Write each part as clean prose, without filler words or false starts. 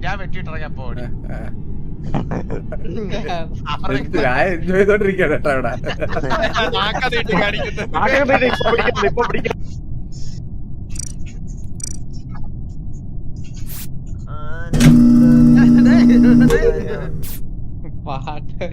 ഞാൻ വെട്ടിട്ടിറങ്ങിയപ്പോ എൻജോയ് ചെയ്തോണ്ടിരിക്കാണ് കേട്ടോ അവിടെ. പാട്ട്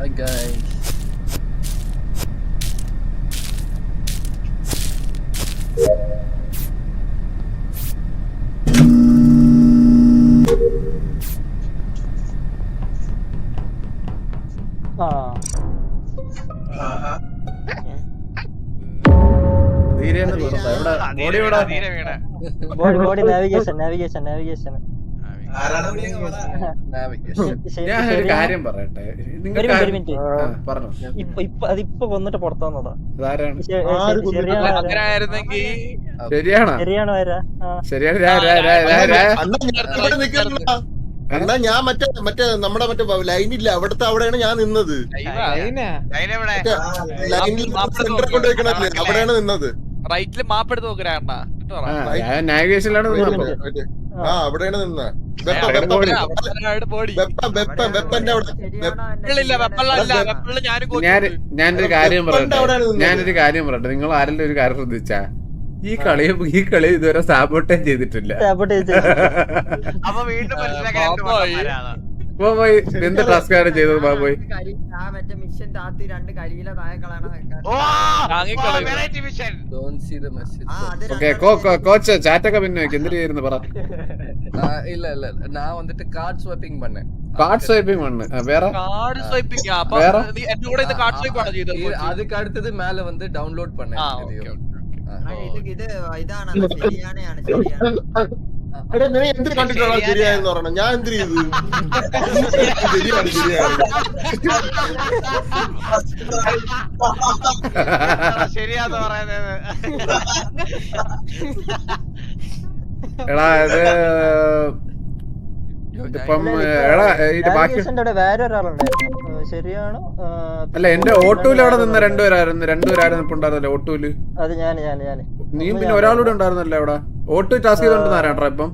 Hi guys. ബോഡി നാവിഗേഷൻ ഞാനൊരു കാര്യം പറയട്ടെ, അതിപ്പോ കൊന്നിട്ട് പുറത്തുവന്നതാ. ശരിയാണോ? ശരിയാണോ വരാ? ശരിയാണ്. എന്നാ ഞാൻ മറ്റേ നമ്മുടെ ലൈനില്ല അവിടത്തെ അവിടെയാണ് ഞാൻ നിന്നത്. ലൈനിൽ സെന്ററിൽ കൊണ്ട് വെക്കണല്ലേ, അവിടെയാണ് നിന്നത്. റൈറ്റില് മാപ്പ് എടുത്ത് നോക്കണ നാവിഗേഷനിലാണ് ആ അവിടെയാണ് നിന്ന വെപ്പന്റെ അവിടെ. ഞാനൊരു കാര്യം പറയട്ടെ, നിങ്ങൾ ആരെങ്കിലും ഒരു കാര്യം ശ്രദ്ധിച്ചാ ഈ കളി ഇതുവരെ സാബോട്ടേജ് ചെയ്തിട്ടില്ല. അപ്പൊ വീണ്ടും ബാബോയ് എന്ത് ടാസ്കാണ് ചെയ്തത്? ബാബോയ് ഓക്കെ കോച്ച് ചാറ്റൊക്കെ പിന്നെ എന്തിനു ചെയ്യുന്നു പറ. இல்ல நான் வந்துட்டு கார்ட் ஸ்வைப்பிங் பண்ணேன். கார்ட் ஸ்வைப்பிங் பண்ணு. வேற கார்ட் ஸ்வைப்பிங் அப்ப நீ என்னோட இந்த கார்ட் ஸ்வைப் பண்ண ചെയ്തത്. அதுக்கு அடுத்து மேல வந்து டவுன்லோட் பண்ணேன். ഇത് ഇതാണ് ശരിയാണ്. എടാ നീ എന്തിനു കണ്ടിട്ടാണ് ശരിയായെന്ന് പറയണം, ഞാൻ എന്തിനു ചെയ്തു? ശരിയാന്ന് പറയുന്നത്. എടാ ഇതിപ്പം വേറെ ഒരാളുണ്ടായിരുന്നു. ശരിയാണോ? അല്ല എന്റെ ഓട്ടോയില് അവിടെ നിന്ന് രണ്ടുപേരായിരുന്നു ഇപ്പൊ ഉണ്ടായിരുന്നല്ലോ ഓട്ടോയില്. അത് ഞാൻ നീ പിന്നെ ഒരാളൂടെ ഉണ്ടായിരുന്നല്ലോ അവിടെ. ഓട്ടോ ടാസ്ക് ചെയ്തോണ്ടെന്ന് അറിയാട്ടോ ഇപ്പം.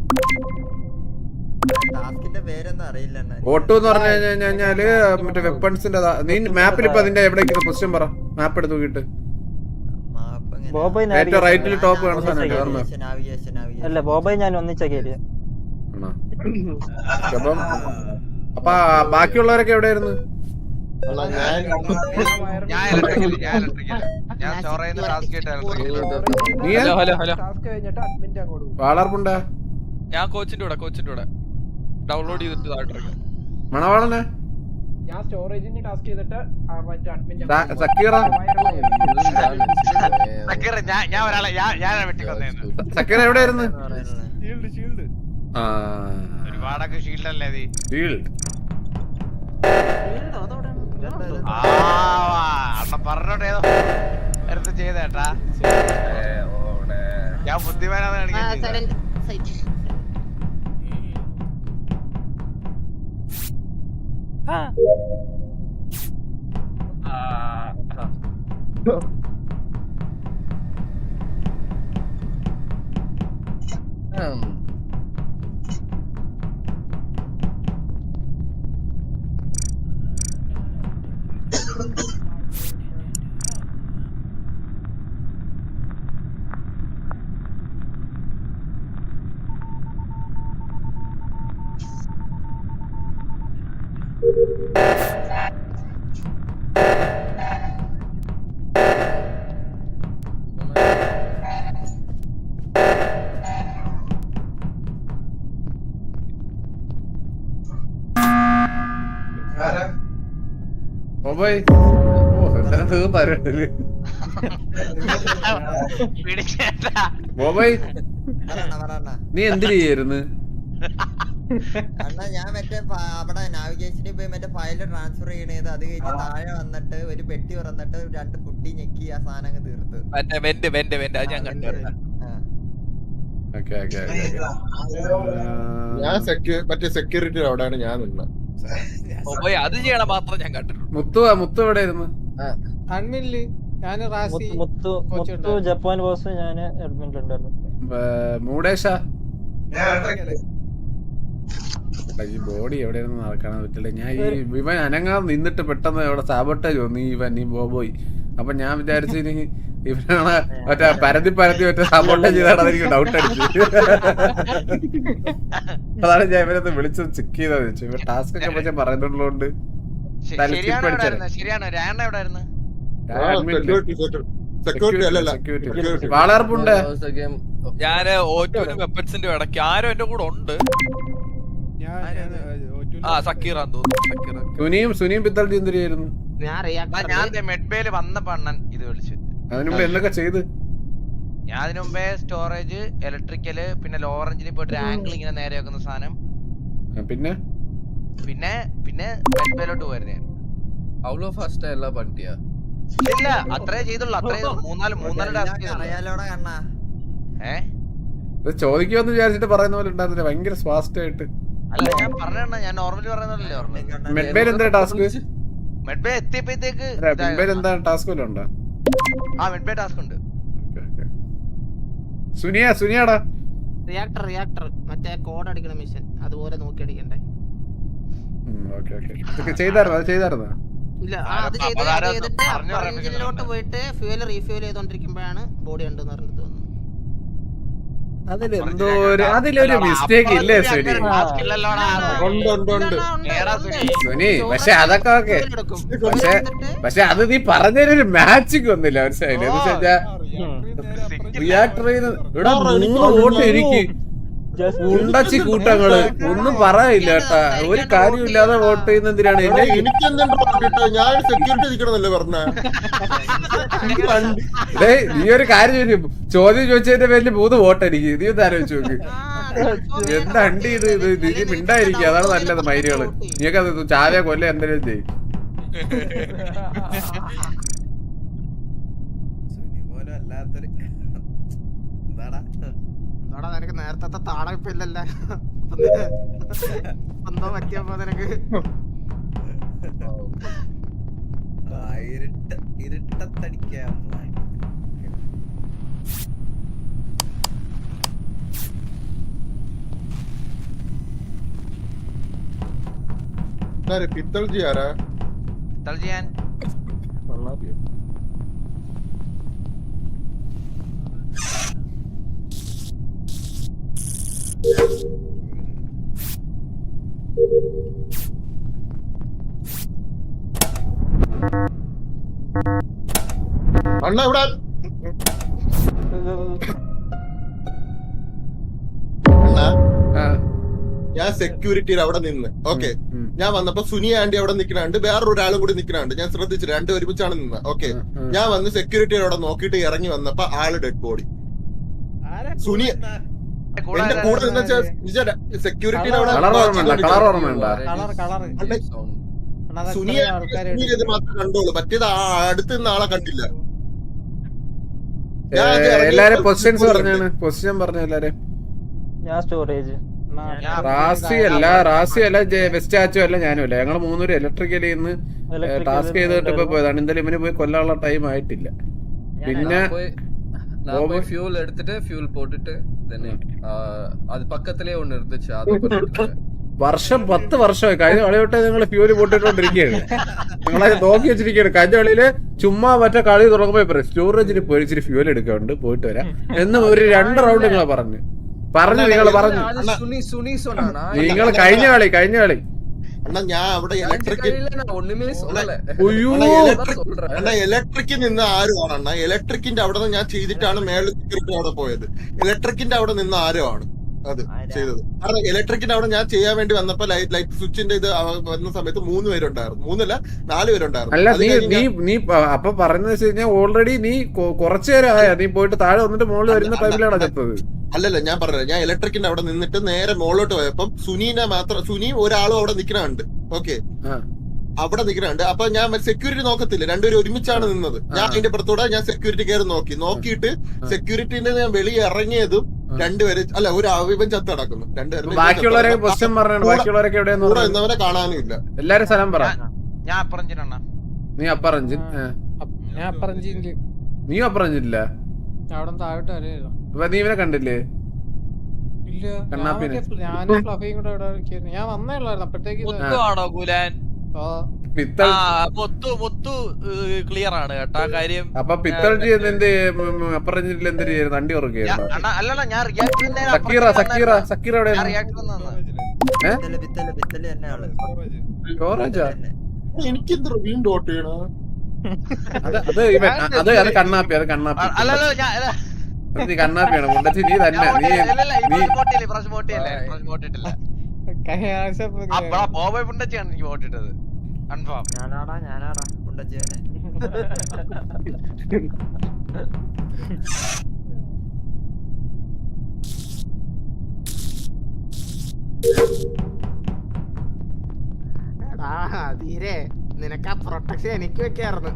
ഓട്ടോ എന്ന് പറഞ്ഞു കഴിഞ്ഞാല് മറ്റേ വെപ്പൺസിന്റെ നീ മാപ്പിൽ ഇപ്പൊ അതിന്റെ എവിടെ പൊസിഷൻ പറ, മാപ്പ് എടുത്ത് നോക്കിട്ട്. ഏറ്റവും റൈറ്റിൽ ടോപ്പ് കാണുന്ന അല്ല ബോബോയ് ഞാൻ ഒന്നിച്ച കേരിയ. അപ്പം അപ്പൊ ബാക്കിയുള്ളവരൊക്കെ എവിടെയായിരുന്നു? വാളർപ്പുണ്ടാ? ഞാൻ കോച്ചിന്റെ കൂടെ ഡൗൺലോഡ് ചെയ്തിട്ട് മണവാളനെ ഞാൻ സ്റ്റോറേജിന് ടാസ്ക് ചെയ്തിട്ട് സക്കീറ എവിടെയായിരുന്നു? ഒരുപാടൊക്കെ ഷീൽഡല്ലേ ഷീൽഡ് പറഞ്ഞോട്ടെ എടുത്ത് ചെയ്തേട്ടാ. ഞാൻ ബുദ്ധിമാനാന്ന് കാണിക്കാൻ. ബോബോയ് നീ എന്തിനു ചെയ്യായിരുന്നു? അണ്ണാ ഞാൻ മറ്റേ അവിടെ നാവിഗേഷനിൽ പോയി മറ്റേ ഫയൽ ട്രാൻസ്ഫർ ചെയ്യണത് അത് കഴിഞ്ഞ് താഴെ വന്നിട്ട് ഒരു പെട്ടി തുറന്നിട്ട് 2 കുട്ടി ഞെക്കി ആ സാധനം അങ്ങ് തീർത്ത്. മറ്റേ വെന്റ് അത് ഞാൻ കണ്ടു. Okay okay okay. ഞാൻ മറ്റേ സെക്യൂരിറ്റി അവിടെയാണ് ഞാൻ നിന്നത്. പോയി അത് ചെയ്യണ മാത്രം ഞാൻ കണ്ടിട്ടുണ്ട്. മുത്തു എവിടെ ആയിരുന്നു? അഡ്മിനില് ഞാൻ റാസി മുത്തു ജപ്പാൻ ബോസ് ഞാൻ അഡ്മിനിലുണ്ടായിരുന്നു. മൂടേശ ഈ ബോഡി എവിടെയാണെന്ന് നടക്കാൻ പറ്റില്ല. ഞാൻ ഈ ഇവൻ അനങ്ങാൻ നിന്നിട്ട് പെട്ടെന്ന് അവിടെ സാബോട്ടേജ് വന്നു ഈ ബോബോയ്. അപ്പൊ ഞാൻ വിചാരിച്ചു ഇനി ഇവനാണ് മറ്റേ പരതി മറ്റേ സാബോട്ടേജ് ചെയ്താണ് എനിക്ക് ഡൗട്ട് അടിച്ചു. അതാണ് ഞാൻ ഇവരൊന്ന് വിളിച്ചത് ചെക്ക് ചെയ്താന്ന് വെച്ചു. ഇവ ടാസ്ക് ഒക്കെ പക്ഷെ പറയുന്നുള്ളതുകൊണ്ട് വാളർപ്പുണ്ട്. ഞാന് ഓറ്റൂരും വെപ്പൺസിന്റെ ഇടയ്ക്ക് ആരും എന്റെ കൂടെ ഉണ്ട്. സക്കീറാന്ന് തോന്നുന്നു. സുനിയും പിത്തൽജി എന്തിനായിരുന്നു? ഞാൻ മെഡ്ബേല് വന്നപ്പോ അണ്ണൻ ഇത് വിളിച്ചു. അതിനു മുമ്പ് എന്തൊക്കെ ചെയ്ത്? ഞാൻ അതിനു മുമ്പേ സ്റ്റോറേജ്, ഇലക്ട്രിക്കല്, പിന്നെ ലോവർ എഞ്ചിനിൽ പോയിട്ട് ആംഗിൾ ഇങ്ങനെ നേരെ വെക്കുന്ന സാധനം, പിന്നെ പിന്നെ പിന്നെ മെഡ്ബേലോട്ട് പോയിരുന്നു. அவ்வளோ ஃபாஸ்டா எல்லாம் பண்ணிட்டியா? ഇല്ല, അത്രേ ചെയ്തുള്ളൂ. അത്രേ മൂന്നാല് ടാസ്ക് അറിയാലോടാ കണ്ണാ. ചോദിക്കുമെന്ന് വിചാരിച്ചിട്ട് പറയുന്ന പോലെ ഉണ്ടായിരുന്നില്ല, ഭയങ്കര ഫാസ്റ്റ് ആയിട്ട്. അല്ല ഞാൻ പറഞ്ഞ ഞാൻ നോർമലി പറയുന്നല്ലേ പറഞ്ഞത്. മെഡ്ബേൽ എന്താ ടാസ്ക്? മെഡ്ബേ എത്തിയപ്പോഴത്തേക്ക് മെഡ്ബേൽ എന്താ ടാസ്ക് വല്ലതും ഉണ്ടോ? മെഡ്ബേ ടാസ്ക് ഉണ്ട്. സുനിയാടാ റിയാക്ടർ മറ്റേ കോഡ് അടിക്കണ മിഷൻ അതുപോലെ നോക്കി അടിക്കണ്ടേ? ചെയ്തായിരുന്നോ? ഇല്ല, അത് ചെയ്തിട്ട് എഞ്ചിനിലോട്ട് പോയിട്ട് ഫ്യൂവൽ റീഫ്യൂൽ ചെയ്തോണ്ടിരിക്കുമ്പോഴാണ് ബോഡി ഉണ്ടെന്ന് പറഞ്ഞിട്ട് തോന്നുന്നു. അതിലൊരു മിസ്റ്റേക്ക് ഇല്ലേ സുനി? സുനി പക്ഷെ അതൊക്കെ ഓക്കെ. പക്ഷെ അത് നീ പറഞ്ഞൊരു മാച്ചിങ് ഒന്നില്ല മനസ്സിലായില്ലേ? റിയാക്ടറിൽ ഇവിടെ 3 വോട്ട് ഇരിക്കും ഉണ്ടച്ചി കൂട്ടങ്ങള് ഒന്നും പറയില്ല കേട്ടാ. ഒരു കാര്യമില്ലാതെ വോട്ട് ചെയ്യുന്ന എന്തിനാണ്? ഞാൻ സെക്യൂരിറ്റി നിൽക്കണമെന്നല്ലേ പറഞ്ഞ. നീ ഒരു കാര്യം ചോദ്യം ചോദിച്ചതിന്റെ പേരിൽ 3 വോട്ട് എനിക്ക്. നീ ഒന്ന് ആലോചിച്ച് നോക്ക്. എന്താ അണ്ടി ഇത് നീ മിണ്ടായിരിക്കും. അതാണ് നല്ലത്. മൈരികള് നീക്കത് ചാവേ കൊല്ല എന്തെങ്കിലും ചെയ്യും. നിനക്ക് നേരത്തെ താടകപ്പില്ലല്ലേ എന്തോ പറ്റിയപ്പോ നിനക്ക് ഇരുട്ടത്തടിക്കാൻ പിത്തൽജി ആരാ? തൽജിയാൻ അണ്ണ ഇവിടെ ഞാൻ സെക്യൂരിറ്റിയിൽ അവിടെ നിന്ന് ഓക്കെ. ഞാൻ വന്നപ്പോ സുനി ആന്റി അവിടെ നിൽക്കണുണ്ട്, വേറൊരാളും കൂടി നിൽക്കണുണ്ട്. ഞാൻ ശ്രദ്ധിച്ചു, 2 ഒരുമിച്ചാണ് നിന്ന്. ഓക്കെ, ഞാൻ വന്ന് സെക്യൂരിറ്റിയിൽ അവിടെ നോക്കിയിട്ട് ഇറങ്ങി വന്നപ്പോ ആള് ഡെഡ് ബോഡി. സുനി എന്റെ കൂടെ നിന്ന് സെക്യൂരിറ്റിയിൽ അവിടെ സുനിയെ മാത്രം കണ്ടോളൂ, മറ്റേത് അടുത്ത് നിന്ന് ആളെ കണ്ടില്ല. എല്ലാരും പൊസിഷൻസ് പറഞ്ഞാണ്. പൊസിഷൻ പറഞ്ഞ എല്ലാരും. ഞാൻ സ്റ്റോറേജ്. റാസി അല്ല വെസ്റ്റാച്ചും അല്ല ഞാനും അല്ല. ഞങ്ങള് 3 ഇലക്ട്രിക്കലിൽ നിന്ന് ടാസ്ക് ചെയ്തിട്ട് ഇപ്പൊ പോയതാണ്. എന്തായാലും ഇവന് പോയി കൊല്ലാനുള്ള ടൈം ആയിട്ടില്ല. പിന്നെ நான் போய் ஃபியூல் எடுத்துட்டு ஃபியூல் போட்டுட்டு அது பக்கத்துலயே ஒண்ணு இருந்துச்சு. அது വർഷം 10 വർഷമായി. കഴിഞ്ഞ കളിയോട്ട് നിങ്ങൾ ഫ്യൂല് പൊട്ടിട്ടോണ്ടിരിക്കുകയാണ്. നിങ്ങളത് നോക്കി വെച്ചിരിക്കുകയാണ്. കഴിഞ്ഞ കളിയില് ചുമ്മാ മറ്റേ കളി തുടങ്ങുമ്പോ സ്റ്റോറേജിൽ പോയി ഇച്ചിരി ഫ്യൂൽ എടുക്കാറുണ്ട്, പോയിട്ട് വരാം എന്ന് ഒരു 2 റൗണ്ട് നിങ്ങളെ പറഞ്ഞു നിങ്ങൾ കഴിഞ്ഞ കളി ഞാൻ അവിടെ ഇലക്ട്രിക്കിൽ നിന്ന് ആരുമാണ് ഇലക്ട്രിക്കിന്റെ അവിടെ നിന്ന് ഞാൻ ചെയ്തിട്ടാണ് മേളിൽ സെക്യൂരിറ്റി അവിടെ പോയത്. ഇലക്ട്രിക്കിന്റെ അവിടെ നിന്ന് ആരുമാണ് അത് ചെയ്തത്. കാരണം ഇലക്ട്രിക്കിന്റെ അവിടെ ഞാൻ ചെയ്യാൻ വേണ്ടി വന്നപ്പോ ലൈറ്റ് സ്വിച്ചിന്റെ ഇത് വന്ന സമയത്ത് 3 പേരുണ്ടായിരുന്നു. 3 അല്ല 4 പേരുണ്ടായിരുന്നു. അല്ല നീ അപ്പൊ പറഞ്ഞെന്ന് വെച്ച് കഴിഞ്ഞാൽ ഓൾറെഡി നീ കുറച്ചു നേരം ആയാ നീ പോയിട്ട് താഴെ വന്നിട്ട് മുകളിൽ വരുന്ന ടൈമിലാണ് ചത്തത്. അല്ലല്ല ഞാൻ പറഞ്ഞത്, ഞാൻ ഇലക്ട്രിക്കിന്റെ അവിടെ നിന്നിട്ട് നേരെ മുകളിലോട്ട് പോയപ്പം സുനിയും ഒരാളും അവിടെ നിക്കണുണ്ട്. ഓക്കെ, അവിടെ നിൽക്കുന്നുണ്ട്. അപ്പൊ ഞാൻ സെക്യൂരിറ്റി നോക്കത്തില്ല, രണ്ടുപേരും ഒരുമിച്ചാണ് നിന്നത്. ഞാൻ അതിന്റെ പുറത്തൂടെ ഞാൻ സെക്യൂരിറ്റി കയറി നോക്കിയിട്ട് സെക്യൂരിറ്റിന്റെ ഞാൻ വെളിയെ ഇറങ്ങിയതും രണ്ടുപേര് അല്ല ഒരു ഇവൻ ചത്ത് കിടക്കുന്നു. രണ്ടുപേരും ബാക്കിയുള്ളവരെ കാണാനും ഇല്ല. എല്ലാരും സ്ഥലം പറ. ഞാൻ അപ്പറഞ്ചിനാണ്. നീ അപ്പറഞ്ചിൻ. ഞാൻ അപ്പറഞ്ചില്ല. നീ അപ്പറഞ്ചില്ല. അവിടെ താഴോട്ട് വരെയല്ലോ. അപ്പൊ നീ ഇവനെ കണ്ടില്ലേ? ഇല്ല, കണ്ണാപ്പിനെ ഞാനും ഫ്ലഫിയും കൂടെ ഇവിടെ ഇരിക്കായിരുന്നു. ഞാൻ വന്നേ ഉള്ളായിരുന്നു അപ്പഴത്തേക്ക്. മുത്തുവാണോ ഗുലാൻ? പിത്തൾ മുത്തു ക്ലിയർ ആണ് കേട്ടാ കാര്യം. അപ്പൊ പിത്തൾജി എന്ത് അപ്പറഞ്ചിട്ടില്ല, എന്ത് ചെയ്യുന്നു? വണ്ടി ഉറക്കുകയായിരുന്നു. അല്ലല്ല ഞാൻ റിയാക്ടറിന്റെ സക്കീറ എവിടെ? എനിക്കെന്താ വീണ്ടും ഓട്ട് ചെയ്യണോ? അത് കണ്ണാപ്പി. അല്ലല്ലോ കണ്ണാപ്പിയാണ് മുണ്ടച്ചി. നീ തന്നെ പോയി പുണ്ടച്ചിയാണ് എനിക്ക് വോട്ടിട്ടത്. കൺഫേം. ഞാനാടാ ഉണ്ടച്ചേനെ. തീരെ നിനക്ക് ആ പ്രൊട്ടക്ഷൻ എനിക്ക് വെക്കായിരുന്നു.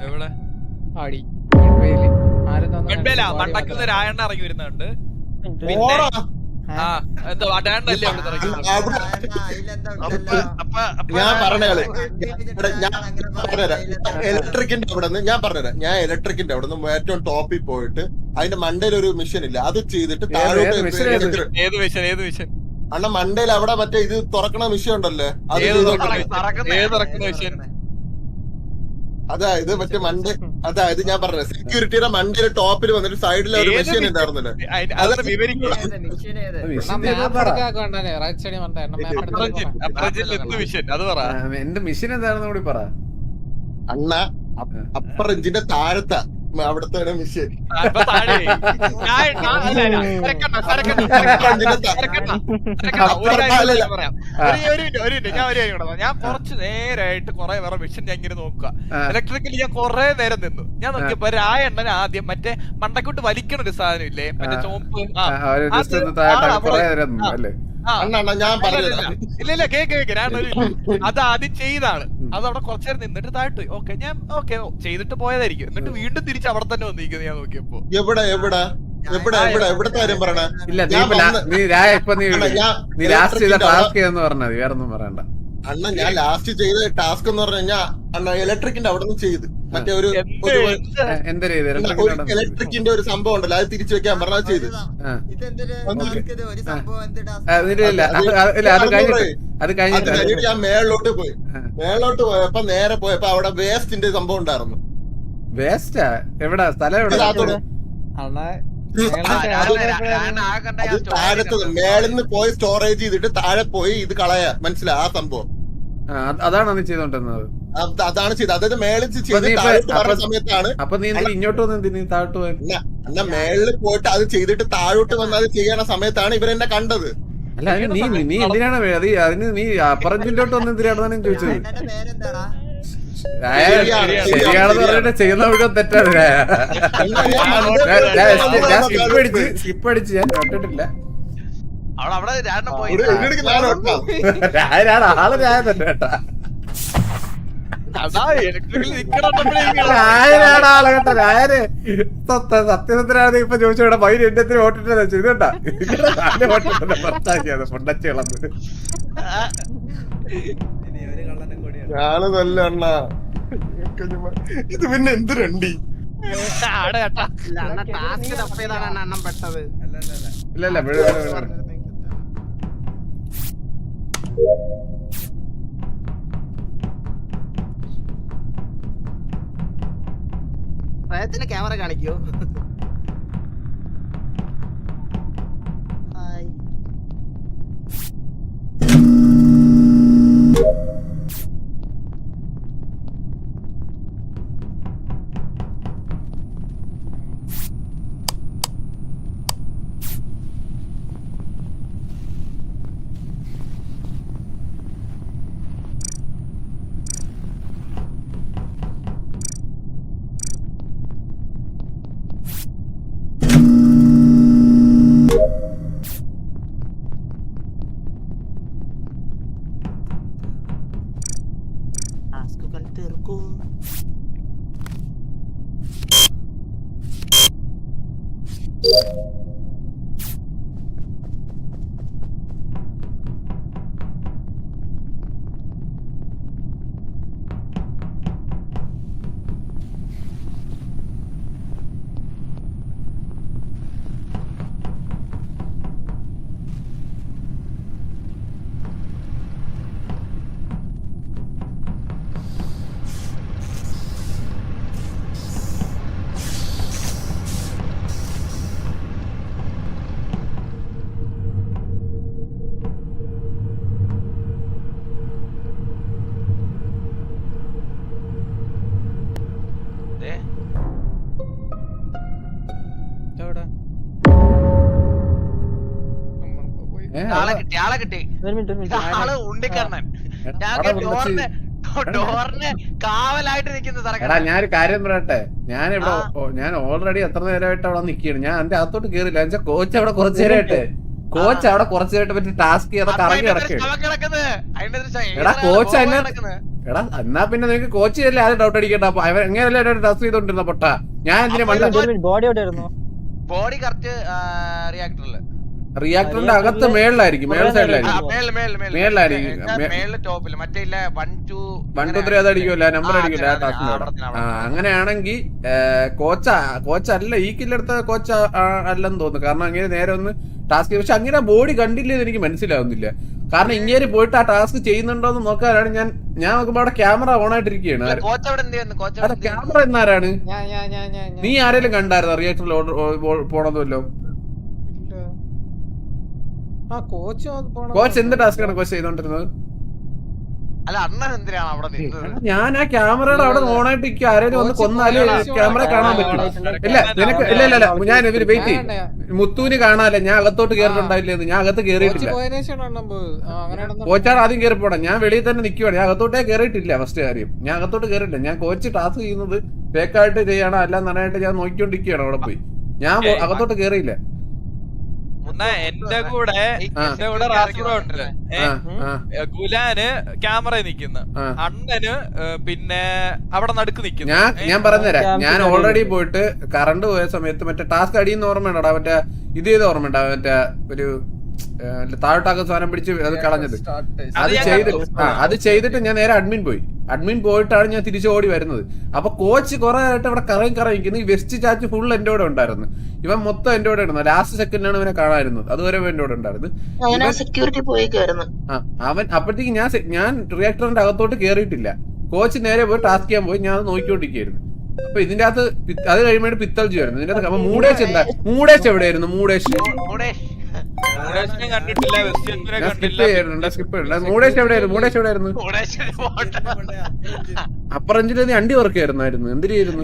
എവിടെ ആടി മണ്ടാക്കുന്ന രായണ്ണ ഇറങ്ങി വരുന്നുണ്ട്. ഞാൻ പറഞ്ഞ ഇലക്ട്രിക്കിന്റെ അവിടെ നിന്ന് ഞാൻ പറഞ്ഞുതരാം. ഞാൻ ഇലക്ട്രിക്കിന്റെ അവിടെ നിന്ന് ഏറ്റവും ടോപ്പിൽ പോയിട്ട് അതിന്റെ മണ്ടയിൽ ഒരു മിഷൻ ഇല്ല, അത് ചെയ്തിട്ട് അണ്ണ മണ്ടയിൽ അവിടെ മറ്റേ ഇത് തുറക്കണ മിഷൻ ഉണ്ടല്ലേ, അതായത് മറ്റേ മണ്ടേ, അതായത് ഞാൻ പറഞ്ഞ സെക്യൂരിറ്റിയുടെ മണ്ടയിലെ ടോപ്പിൽ വന്നിട്ട് സൈഡിൽ ഒരു മെഷീൻ ഉണ്ടായിരുന്നില്ലേ, എന്റെ മിഷൻ എന്താണെന്ന് കൂടി പറ അണ്ണ. അപ്പർ എഞ്ചിന്റെ താഴത്തെ അവിടത്തെ മിഷൻ ഞാൻ കുറച്ച് നേരമായിട്ട് കൊറേ വേറെ മിഷൻ ഞാൻ ഇങ്ങനെ നോക്കുക. ഇലക്ട്രിക്കലി ഞാൻ കൊറേ നേരം നിന്നു. ഞാൻ നോക്കിയപ്പോ രായണ്ണൻ ആദ്യം മറ്റേ മണ്ടക്കോട്ട് വലിക്കണ ഒരു സാധനം ഇല്ലേ, മറ്റേ ചോപ്പ്. ഞാൻ പറഞ്ഞത് ഇല്ല കേക്ക് അത് ആദ്യം ചെയ്താണ്. അത് അവിടെ കുറച്ചേരം നിന്നിട്ട് താഴ്ത്തു. ഓക്കെ ഞാൻ ചെയ്തിട്ട് പോയതായിരിക്കും. എന്നിട്ട് വീണ്ടും തിരിച്ച് അവിടെ തന്നെ വന്നിരിക്കുന്നത് ഞാൻ നോക്കിയപ്പോ. എവിടത്തെ കാര്യം പറയണ? അണ്ണ ഞാൻ ലാസ്റ്റ് ചെയ്ത ടാസ്ക് എന്ന് പറഞ്ഞു കഴിഞ്ഞാൽ അണ്ണ ഇലക്ട്രിക്കിന്റെ അവിടെ നിന്ന് ചെയ്ത് മറ്റേ ഒരു ഇലക്ട്രിക്കിന്റെ ഒരു സംഭവം ഉണ്ടല്ലോ, അത് തിരിച്ചു വെക്കാൻ പറഞ്ഞാൽ ചെയ്ത്. ഞാൻ മേളിലോട്ട് പോയപ്പോ നേരെ പോയപ്പോ അവിടെ വേസ്റ്റിന്റെ സംഭവം ഉണ്ടായിരുന്നു. വേസ്റ്റാ എവിടാ സ്ഥലം? എവിടെ? താഴത്ത് മേളിന്ന് പോയി സ്റ്റോറേജ് ചെയ്തിട്ട് താഴെ പോയി ഇത് കളയാ, മനസ്സിലായി ആ സംഭവം? അതാണ് നീ ചെയ്തോണ്ടിരുന്നത്? അതാണ് ചെയ്തത്. അതായത് മേളിൽ ചെയ്ത സമയത്താണ്. അപ്പൊ നീ ഇങ്ങോട്ട് വന്ന് താഴോട്ട് പോയി? എന്നാ മേളിൽ പോയിട്ട് അത് ചെയ്തിട്ട് താഴോട്ട് വന്ന് അത് ചെയ്യണ സമയത്താണ് ഇവരെന്നെ കണ്ടത്. അല്ല നീ എന്തിനാണ് അതിന് നീ അപ്പറഞ്ചിലോട്ട് വന്ന് എന്തിനാണെന്നാണ് ചോദിച്ചത്. ശരിയാണെന്ന് പറഞ്ഞിട്ട് ചെയ്യുന്ന മുഴുവൻ തെറ്റാണ്. ഞാൻ സ്കിപ്പ് അടിച്ച് ഞാൻ കേട്ടിട്ടില്ല. അവിടെ രണ്ടെണ്ണം പോയി. ഞാനാണ് ആള് ഞാൻ തന്നെ കേട്ടാ. ഞാനാണ് ആളെ കേട്ടോ. ഞാന് സത്യസത്യനാണ് ഇപ്പൊ ചോദിച്ചോടെ പൈര് എന്റെ വോട്ടിട്ട് വെച്ചു. ഇത് കേട്ടാ വോട്ടിട്ട് പുറത്താക്കിയത് പൊണ്ടച്ചുള്ളത്. ഞാന് നല്ല അണ്ണ ഇത് പിന്നെ എന്ത് രണ്ടി ടാസ്ക് തപ്പിയതാണ് അണ്ണം പെട്ടത്. ഇല്ലല്ല പ്രയത്തിന് ക്യാമറ കാണിക്കോ? ഹായ്. ടാസ്കുകൾ തീർക്കും. ആളെ കിട്ടി. ആള് ഉണ്ടിക്കണ്ണൻ. ഡോറിന് കാവലായിട്ട് നിൽക്കുന്ന. എടാ ഞാനൊരു കാര്യം പറയട്ടെ. ഞാൻ ഓൾറെഡി എത്ര നേരമായിട്ട് അവിടെ നിൽക്കുകയാണ്. ഞാൻ അതിന്റെ അകത്തോട്ട് കേറില്ല. എന്നുവെച്ചാൽ കോച്ച് അവിടെ കുറച്ചു നേരമായിട്ട് പറ്റി ടാസ്ക് ചെയ്തൊക്കെ ഇറങ്ങി കിടക്കുകയാണ്. എടാ കോച്ച് എടാ എന്നാ പിന്നെ നിനക്ക് കോച്ച് ചെയ്തല്ലേ ആദ്യം ഡൗട്ട് അടിക്കണ്ട. അപ്പൊ അവൻ എങ്ങനെയല്ലേ ടാസ്ക് ചെയ്തോണ്ടിരുന്ന പൊട്ട. ഞാൻ എന്തിനാ ബോഡി കറക്റ്റ് റിയാക്ടറില് റിയാക്ടറിന്റെ അകത്ത് മേളിലായിരിക്കും. മേൾ സൈഡിലായിരിക്കും. വൺ ടു ത്രീ അതടിക്കുമല്ല, നമ്പർ അടിക്കില്ല ആ ടാസ്കിന്റെ. അങ്ങനെയാണെങ്കിൽ കോച്ചല്ല ഈ കില്ലെടുത്ത കോച്ച് അല്ലെന്ന് തോന്നുന്നു. കാരണം അങ്ങനെ നേരെ ഒന്ന് ടാസ്ക്. പക്ഷെ അങ്ങനെ ബോഡി കണ്ടില്ലെന്ന് എനിക്ക് മനസ്സിലാവുന്നില്ല. കാരണം ഇങ്ങനെ പോയിട്ട് ആ ടാസ്ക് ചെയ്യുന്നുണ്ടോന്ന് നോക്കാനാണ് ഞാൻ നോക്കുമ്പോ അവിടെ ക്യാമറ ഓൺ ആയിട്ടിരിക്കുകയാണ്. അല്ല ക്യാമറ എന്നാരാണ്? നീ ആരെങ്കിലും കണ്ടായിരുന്നോ റിയാക്ടറിൽ പോണതുമല്ലോ? കോച്ച് എന്ത് ടാസ്കാണ് കോച്ച് ചെയ്തോണ്ടിരുന്നത്? ഞാൻ ആ ക്യാമറയുടെ അവിടെ ഓണായിട്ട് നിൽക്കുക. ആരെങ്കിലും ഒന്ന് കൊന്നാല് ക്യാമറ കാണാൻ പറ്റും. ഇല്ല നിനക്ക് ഇല്ല ഞാൻ ഇവര് വെയിറ്റ് ചെയ്യും. മുത്തൂന് കാണാല്ലേ ഞാൻ അകത്തോട്ട് കേറിയിട്ടുണ്ടായില്ലെന്ന്. ഞാൻ അകത്ത് കേറിയിട്ടില്ല. കോച്ചാണ് ആദ്യം കയറി പോണം. ഞാൻ വെളിയിൽ തന്നെ നിൽക്കുവാണ്. ഞാൻ അകത്തോട്ടേ കയറിയിട്ടില്ല. ഫസ്റ്റ് കാര്യം ഞാൻ അകത്തോട്ട് കയറിയിട്ടില്ല. ഞാൻ കോച്ച് ടാസ്ക് ചെയ്യുന്നത് ഫേക്കായിട്ട് ചെയ്യണോ അല്ല നന്നായിട്ട് ഞാൻ നോക്കിക്കൊണ്ടിരിക്കുകയാണ് അവിടെ പോയി. ഞാൻ അകത്തോട്ട് കയറിയില്ല. എന്റെ കൂടെ ഗുലാന് ക്യാമറ നിക്കുന്നു, അണ്ണന് പിന്നെ അവിടെ നടുക്ക് നിക്കുന്നു. ഞാൻ പറഞ്ഞുതരാം. ഞാൻ ഓൾറെഡി പോയിട്ട് കറണ്ട് പോയ സമയത്ത് മറ്റേ ടാസ്ക് അടിയുന്ന ഓർമ്മയുണ്ടോ? മറ്റേ ഇത് ചെയ്ത് ഓർമ്മയുണ്ടോ? മറ്റേ ഒരു താഴോട്ടാക്കുന്ന സാധനം പിടിച്ച് അത് കളഞ്ഞത്. അത് ചെയ്തിട്ട് ഞാൻ നേരെ അഡ്മിൻ പോയിട്ടാണ് ഞാൻ തിരിച്ചു ഓടി വരുന്നത്. അപ്പൊ കോച്ച് കുറെ ആയിട്ട് അവിടെ കറങ്ങിക്കുന്നു. ഈ വെസ്റ്റ് ചാച്ച് ഫുൾ എന്റെ കൂടെ ഉണ്ടായിരുന്നു. ഇവൻ മൊത്തം എന്റെ കൂടെ ഉണ്ടായിരുന്നു. ലാസ്റ്റ് സെക്കൻഡിലാണ് ഇവനെ കാണായിരുന്നത്. അതുവരെ എന്റെ കൂടെ ഉണ്ടായിരുന്നു. അവൻ അപ്പോഴത്തേക്ക് ഞാൻ റിയാക്ടറിന്റെ അകത്തോട്ട് കേറിയിട്ടില്ല. കോച്ച് നേരെ പോയി ടാസ്ക് ചെയ്യാൻ പോയി. ഞാൻ അത് നോക്കിക്കൊണ്ടിരിക്കുകയായിരുന്നു. അപ്പൊ ഇതിന്റെ അകത്ത് അത് കഴിയുമ്പോൾ പിത്തൽജി വരുന്നു. ഇതിന്റെ അകത്ത് മൂടേഷ് എവിടെയായിരുന്നു? മൂടേഷ് അപ്പറഞ്ചില് നീ അണ്ടി വർക്കായിരുന്നു. എന്തിനായിരുന്നു?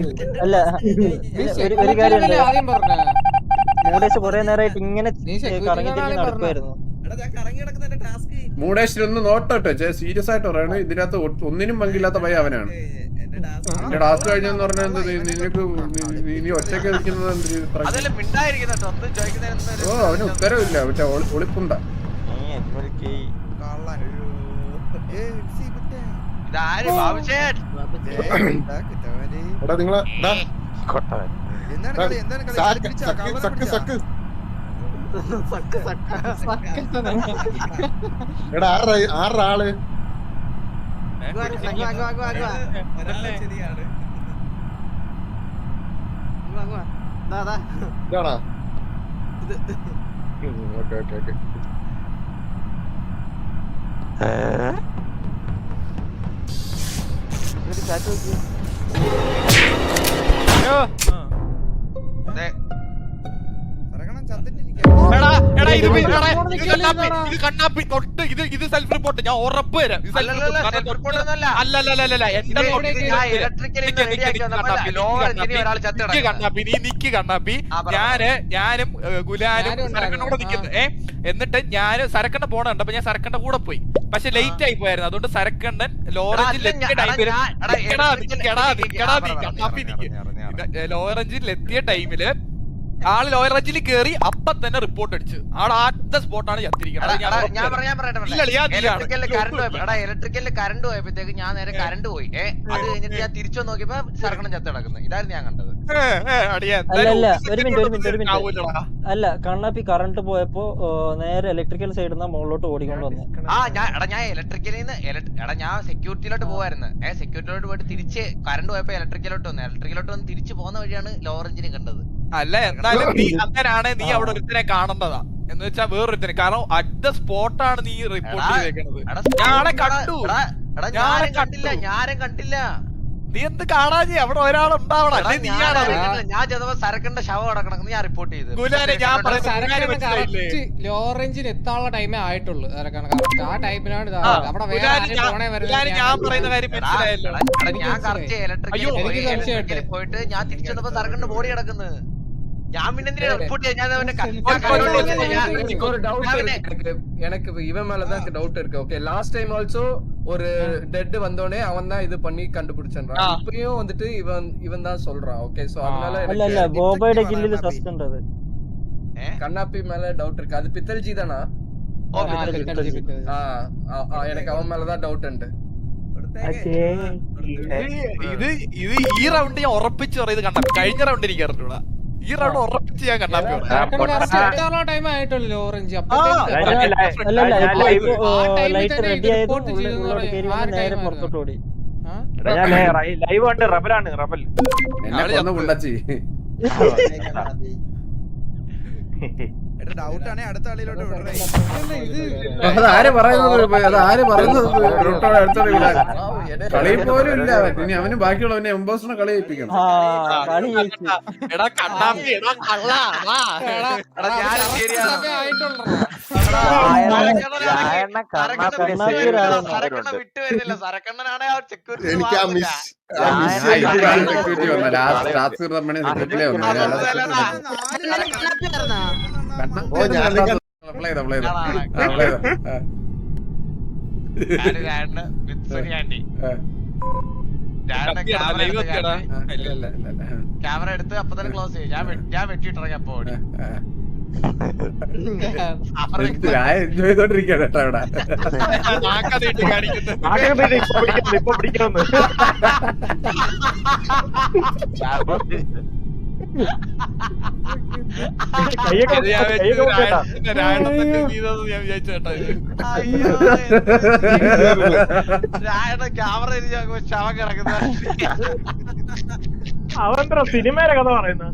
മൂടേഷിനൊന്ന് നോട്ടോ. സീരിയസ് ആയിട്ട് പറയണേ. ഇതിനകത്ത് ഒന്നിനും പങ്കില്ലാത്ത ഭയം അവനാണ്. എന്റെ ടാസ്ക് കഴിഞ്ഞെന്ന് പറഞ്ഞാൽ എന്ത് നിനക്ക് നീ ഒറ്റയ്ക്ക് നിൽക്കുന്നത് എന്തിന് ഇത്ര? അതെല്ലാം മിണ്ടായിരിക്കുന്ന ഒന്നും ചോദിക്കുന്നതിന് ഓ അവന് ഉത്തരവില്ല മറ്റേ ഒളിപ്പുണ്ട. ഇതാര് ബാബുശേട്ട് എടാ നിങ്ങളെ എടാ ആറാ ആള് ഇതാണോ? Okay okay okay. ഇത് സെൽഫ് റിപ്പോർട്ട് ഞാൻ ഉറപ്പ് തരാം. കണ്ണാപ്പി ഞാനും ഗുലാനും സരക്കണ്ണോടെ നിൽക്കുന്നു. എന്നിട്ട് ഞാൻ സരക്കണ്ണ പോണ കണ്ടപ്പോ ഞാൻ സരക്കണ്ണ കൂടെ പോയി. പക്ഷെ ലേറ്റ് ആയി പോയായിരുന്നു. അതുകൊണ്ട് സരക്കണ്ണൻ ലോറഞ്ചിലെത്തിയ ടൈമില് ആള് ലോയർ റേഞ്ചിൽ കേറി അപ്പൊ തന്നെ റിപ്പോർട്ട് അടിച്ചു. ആള് ആദ്യത്തെ സ്പോട്ടാണ് ചത്തിരിക്കുന്നത്. ഇലക്ട്രിക്കലിൽ കറണ്ട് പോയപ്പോഴത്തേക്ക് ഞാൻ നേരെ കറണ്ട് പോയി. അത് കഴിഞ്ഞിട്ട് ഞാൻ തിരിച്ചു നോക്കിയപ്പോ സർക്കണം ചത്ത് കിടക്കുന്നത്. ഇതായിരുന്നു ഞാൻ കണ്ടത്. അല്ല കണ്ണാപ്പി കറണ്ട് പോയപ്പോ നേരെ ഇലക്ട്രിക്കൽ സൈഡിൽ നിന്ന് മുകളിലോട്ട് ഓടിക്കൊണ്ട് വന്നു. ഞാൻ ഇലക്ട്രിക്കലിൽ നിന്ന് ഞാൻ സെക്യൂരിറ്റിയിലോട്ട് പോവായിരുന്നു. സെക്യൂരിറ്റിയിലോട്ട് പോയിട്ട് തിരിച്ച് കറണ്ട് പോയപ്പോ ഇലക്ട്രിക്കലോട്ട് വന്നു. ഇലക്ട്രിക്കലോട്ട് വന്ന് തിരിച്ചു പോകുന്ന വഴിയാണ് ലോറഞ്ചിനെ കണ്ടത്. അല്ല എന്നാലും നീ അങ്ങനാണ് നീ അവിടെ ഒരുത്തിനെ കാണേണ്ടതാ. എന്ന് വെച്ചാൽ വേറൊരുത്തിനെ. കാരണം അറ്റ് സ്പോട്ടാണ് നീ റിപ്പോർട്ട് ചെയ്തേക്കുന്നത്. ഞാനും കണ്ടില്ല. നീ എന്ത് കാണാഞ്ഞേ? അവിടെ ഒരാളുണ്ടാവണം. ഞാൻ ചെന്നപ്പോ സരക്കണ്ട ശവം കിടക്കണം ഞാൻ റിപ്പോർട്ട് ചെയ്തു. ലോറഞ്ചിന് എത്താനുള്ള ടൈമേ ആയിട്ടുള്ളൂ. ആ ടൈമിലാണ് ഞാൻ പറയുന്ന കാര്യം മനസ്സിലായല്ലോ. ഞാൻ കറക്റ്റ് ഇലക്ട്രിക്കൽ പോയിട്ട് ഞാൻ തിരിച്ചെന്നപ്പോ സരക്കണ്ട ബോഡി കിടക്കുന്നത്. ഞാൻ പിന്നെ റിപ്പോർട്ട് எனக்கு இவன் மேலதான் டவுட் இருக்கு. ஓகே லாஸ்ட் டைம் ஆல்சோ ஒரு டெட் வந்தோனே அவன் தான் இது பண்ணி கண்டுபிடிச்சான். இப்பயும் வந்துட்டு இவன் தான் சொல்றான். ஓகே சோ அதனால இல்ல போபைட கில்லில சஸ்பெண்ட் அது கண்ணாப்பி மேல டவுட் இருக்கு. அது பித்தல்ஜி தானா? எனக்கு அவன் மேலதான் டவுட் ഉണ്ട്. ഇത് ഈ റൗണ്ട് ഞാൻ ഉറപ്പിച്ചു പറയുന്നത് കണ്ണാപ്പി. കഴിഞ്ഞ റൗണ്ട് എനിക്ക് അറിഞ്ഞൂടാ. ഈ റൗണ്ട് ഉറപ്പിച്ച് ഞാൻ കണ്ണാപ്പി ടൈം ആയിട്ടുള്ളൂ ലോറഞ്ച്. ലൈറ്റ് റെഡി ആയതും നേരെ പുറത്തോട്ട് ഓടി. ലൈവ് ഉണ്ട്. റബലാണ് റബൽ എന്നെ കൊണ്ടച്ചി അതാര് പറയുന്നത്? കളി പോലും ഇല്ല. ഇനി അവന് ബാക്കിയുള്ളവനെ എംബോസിനെ കളി ഏൽപ്പിക്കണം. എനിക്ക് ആ മിസ് ലാസ്റ്റ് തമ്മണി സെക്യൂരിറ്റിയിലേ വന്നു. ക്യാമറ എടുത്ത് അപ്പൊ തന്നെ ക്ലോസ് ചെയ്യും. ഞാൻ വെട്ടിയിട്ടിറങ്ങി അപ്പൊ ഓടി. എൻജോയ് ചെയ്തോണ്ടിരിക്കാണ് കേട്ടോ അവിടെ. ഇപ്പൊ പിടിക്കുന്നു. ക്യാമറ ശവം കിടക്കുന്ന അവന്ത്ര സിനിമയിലെ കഥ പറയുന്ന